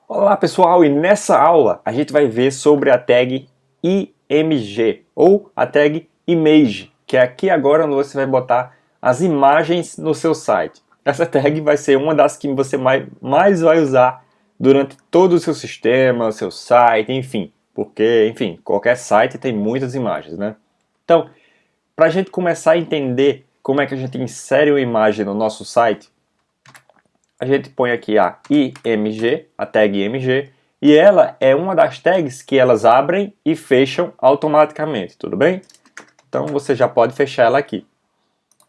Olá pessoal, e nessa aula a gente vai ver sobre a tag IMG ou a tag Image, que é aqui agora onde você vai botar as imagens no seu site. Essa tag vai ser uma das que você mais vai usar durante todo o seu sistema, o seu site, enfim, porque, enfim, qualquer site tem muitas imagens, né? Então, para a gente começar a entender como é que a gente insere uma imagem no nosso site, a gente põe aqui a IMG, a tag IMG, e ela é uma das tags que elas abrem e fecham automaticamente, tudo bem? Então você já pode fechar ela aqui.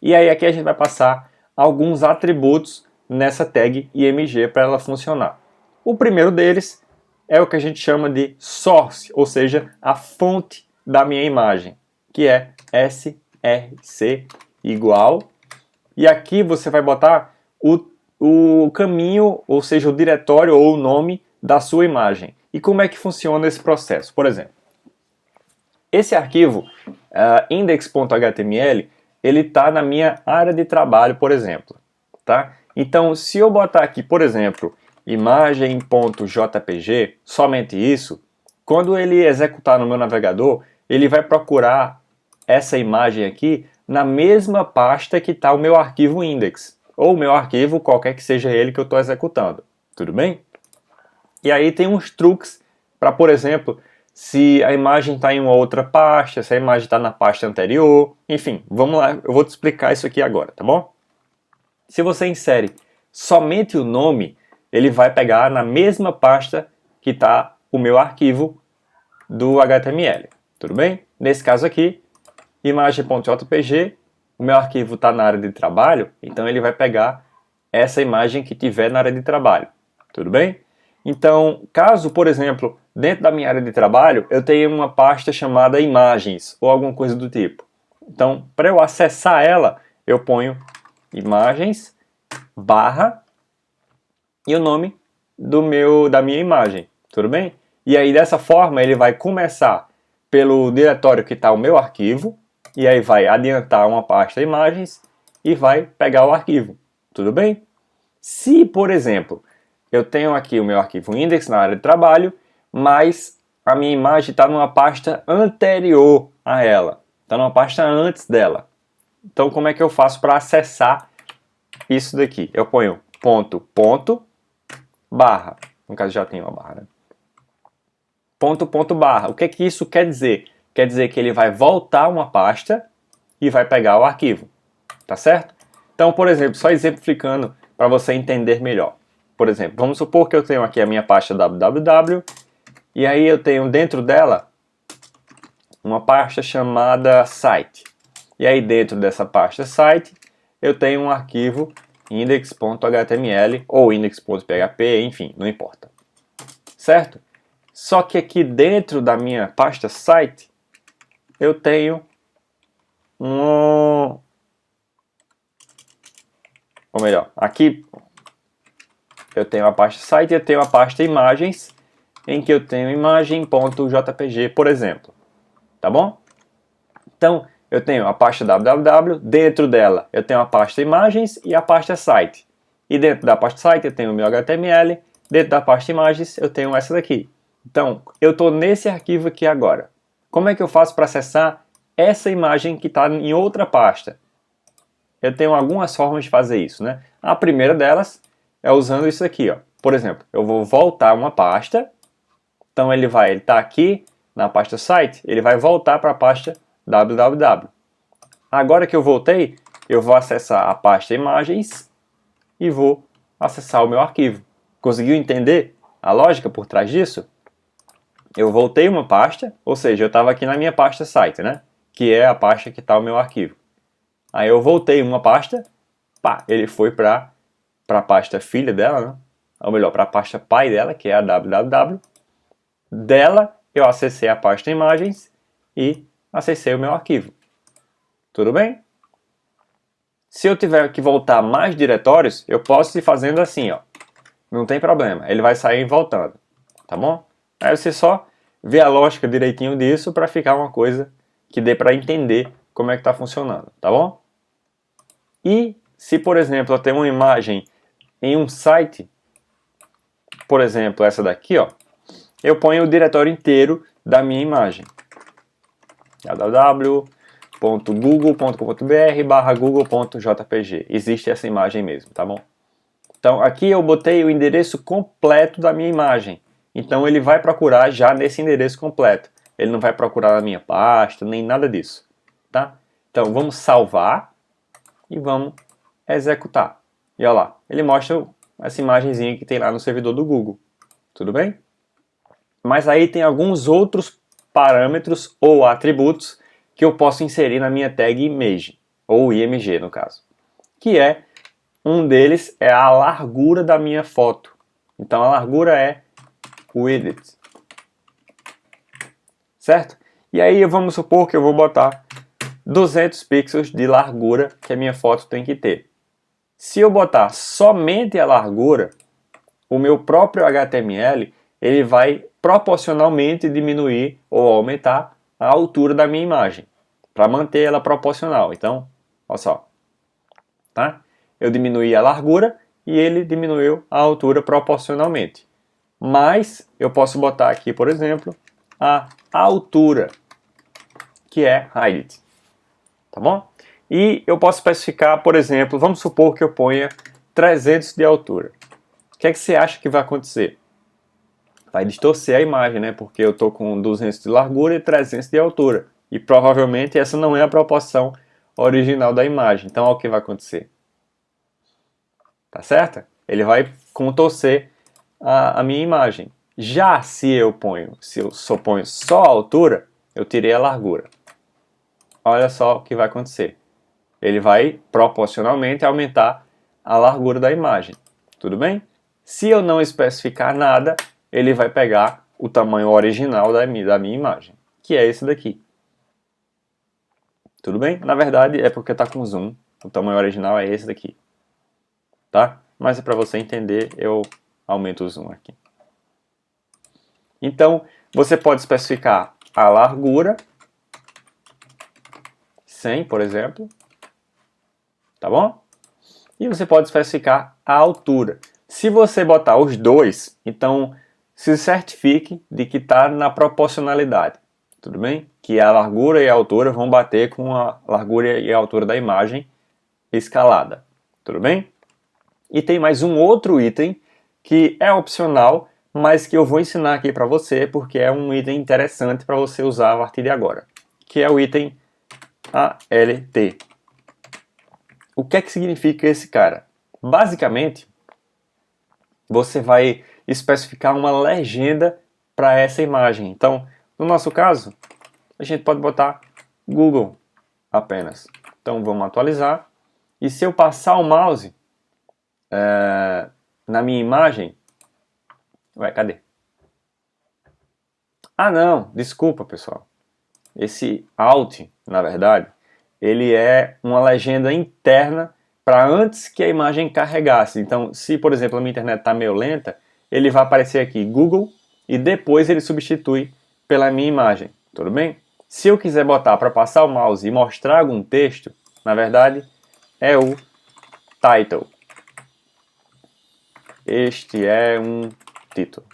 E aí aqui a gente vai passar alguns atributos nessa tag IMG para ela funcionar. O primeiro deles é o que a gente chama de source, ou seja, a fonte da minha imagem, que é src igual, e aqui você vai botar o caminho, ou seja, o diretório ou o nome da sua imagem. E como é que funciona esse processo? Por exemplo, esse arquivo index.html, ele está na minha área de trabalho, por exemplo. Tá? Então, se eu botar aqui, por exemplo, imagem.jpg, somente isso, quando ele executar no meu navegador, ele vai procurar essa imagem aqui na mesma pasta que está o meu arquivo index, ou o meu arquivo, qualquer que seja ele que eu estou executando. Tudo bem? E aí tem uns truques para, por exemplo, se a imagem está em uma outra pasta, se a imagem está na pasta anterior, enfim, vamos lá, eu vou te explicar isso aqui agora, tá bom? Se você insere somente o nome, ele vai pegar na mesma pasta que está o meu arquivo do HTML, tudo bem? Nesse caso aqui, imagem.jpg, o meu arquivo está na área de trabalho, então ele vai pegar essa imagem que tiver na área de trabalho, tudo bem? Então, caso, por exemplo, dentro da minha área de trabalho, eu tenha uma pasta chamada imagens, ou alguma coisa do tipo. Então, para eu acessar ela, eu ponho imagens, barra, e o nome da minha imagem, tudo bem? E aí, dessa forma, ele vai começar pelo diretório que está o meu arquivo, e aí vai adiantar uma pasta imagens e vai pegar o arquivo, tudo bem? Se, por exemplo, eu tenho aqui o meu arquivo index na área de trabalho, mas a minha imagem está numa pasta anterior a ela, está numa pasta antes dela. Então, como é que eu faço para acessar isso daqui? Eu ponho ponto, barra, no caso já tem uma barra, né? Ponto, barra. O que é que isso quer dizer? Quer dizer que ele vai voltar uma pasta e vai pegar o arquivo, tá certo? Então, por exemplo, só exemplificando para você entender melhor. Por exemplo, vamos supor que eu tenho aqui a minha pasta www e aí eu tenho dentro dela uma pasta chamada site. E aí dentro dessa pasta site eu tenho um arquivo index.html ou index.php, enfim, não importa. Certo? Só que aqui dentro da minha pasta site eu tenho ou melhor, aqui eu tenho a pasta site e eu tenho a pasta imagens, em que eu tenho imagem.jpg, por exemplo. Tá bom? Então, eu tenho a pasta www, dentro dela eu tenho a pasta imagens e a pasta site. E dentro da pasta site eu tenho o meu HTML, dentro da pasta imagens eu tenho essa daqui. Então, eu estou nesse arquivo aqui agora. Como é que eu faço para acessar essa imagem que está em outra pasta? Eu tenho algumas formas de fazer isso, né? A primeira delas é usando isso aqui, ó. Por exemplo, eu vou voltar uma pasta, então ele está aqui na pasta site, ele vai voltar para a pasta www. Agora que eu voltei, eu vou acessar a pasta imagens e vou acessar o meu arquivo. Conseguiu entender a lógica por trás disso? Eu voltei uma pasta, ou seja, eu estava aqui na minha pasta site, né? Que é a pasta que está o meu arquivo. Aí eu voltei uma pasta, pá, ele foi para a pasta filha dela, né? Ou melhor, para a pasta pai dela, que é a www. Dela eu acessei a pasta imagens e acessei o meu arquivo. Tudo bem? Se eu tiver que voltar mais diretórios, eu posso ir fazendo assim, ó. Não tem problema, ele vai sair voltando, tá bom? Aí você só vê a lógica direitinho disso para ficar uma coisa que dê para entender como é que está funcionando, tá bom? E se, por exemplo, eu tenho uma imagem em um site, por exemplo, essa daqui, ó, eu ponho o diretório inteiro da minha imagem. www.google.com.br/google.jpg. Existe essa imagem mesmo, tá bom? Então aqui eu botei o endereço completo da minha imagem. Então ele vai procurar já nesse endereço completo. Ele não vai procurar na minha pasta, nem nada disso, tá? Então vamos salvar e vamos executar. E olha lá, ele mostra essa imagenzinha que tem lá no servidor do Google. Tudo bem? Mas aí tem alguns outros parâmetros ou atributos que eu posso inserir na minha tag image, ou img no caso. Que é, um deles é a largura da minha foto. Então a largura é width. Certo? E aí vamos supor que eu vou botar 200 pixels de largura que a minha foto tem que ter. Se eu botar somente a largura, o meu próprio HTML ele vai proporcionalmente diminuir ou aumentar a altura da minha imagem, para manter ela proporcional. Então, olha só, tá? Eu diminuí a largura e ele diminuiu a altura proporcionalmente. Mas eu posso botar aqui, por exemplo, a altura, que é height, tá bom? E eu posso especificar, por exemplo, vamos supor que eu ponha 300 de altura. O que é que você acha que vai acontecer? Vai distorcer a imagem, né? Porque eu estou com 200 de largura e 300 de altura. E provavelmente essa não é a proporção original da imagem. Então, olha o que vai acontecer. Tá certo? Ele vai contorcer a minha imagem. Já se eu ponho só a altura, eu tirei a largura. Olha só o que vai acontecer. Ele vai proporcionalmente aumentar a largura da imagem. Tudo bem? Se eu não especificar nada, ele vai pegar o tamanho original da minha imagem, que é esse daqui. Tudo bem? Na verdade é porque está com zoom. O tamanho original é esse daqui. Tá? Mas para você entender, eu aumento o zoom aqui. Então, você pode especificar a largura, 100, por exemplo. Tá bom? E você pode especificar a altura. Se você botar os dois, então se certifique de que está na proporcionalidade. Tudo bem? Que a largura e a altura vão bater com a largura e a altura da imagem escalada. Tudo bem? E tem mais um outro item que é opcional, mas que eu vou ensinar aqui para você porque é um item interessante para você usar a partir de agora, que é o item ALT. O que é que significa esse cara? Basicamente, você vai especificar uma legenda para essa imagem. Então, no nosso caso, a gente pode botar Google apenas. Então, vamos atualizar. E se eu passar o mouse na minha imagem... Ué, cadê? Ah, não, desculpa, pessoal. Esse Alt, na verdade, ele é uma legenda interna para antes que a imagem carregasse. Então, se, por exemplo, a minha internet está meio lenta, ele vai aparecer aqui Google e depois ele substitui pela minha imagem. Tudo bem? Se eu quiser botar para passar o mouse e mostrar algum texto, na verdade, é o title. Este é um título.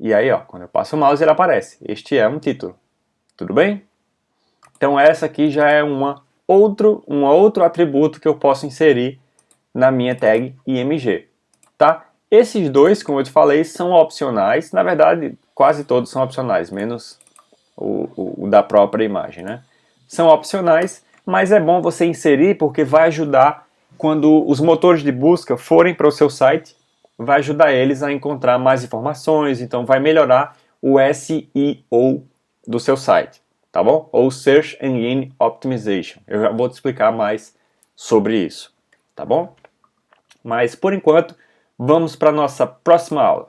E aí, ó, quando eu passo o mouse, ele aparece. Este é um título. Tudo bem? Então essa aqui já é um outro atributo que eu posso inserir na minha tag img. Tá? Esses dois, como eu te falei, são opcionais. Na verdade, quase todos são opcionais, menos o da própria imagem, né? São opcionais, mas é bom você inserir porque vai ajudar quando os motores de busca forem para o seu site, vai ajudar eles a encontrar mais informações, então vai melhorar o SEO do seu site, tá bom? Ou Search Engine Optimization. Eu já vou te explicar mais sobre isso, tá bom? Mas por enquanto, vamos para a nossa próxima aula.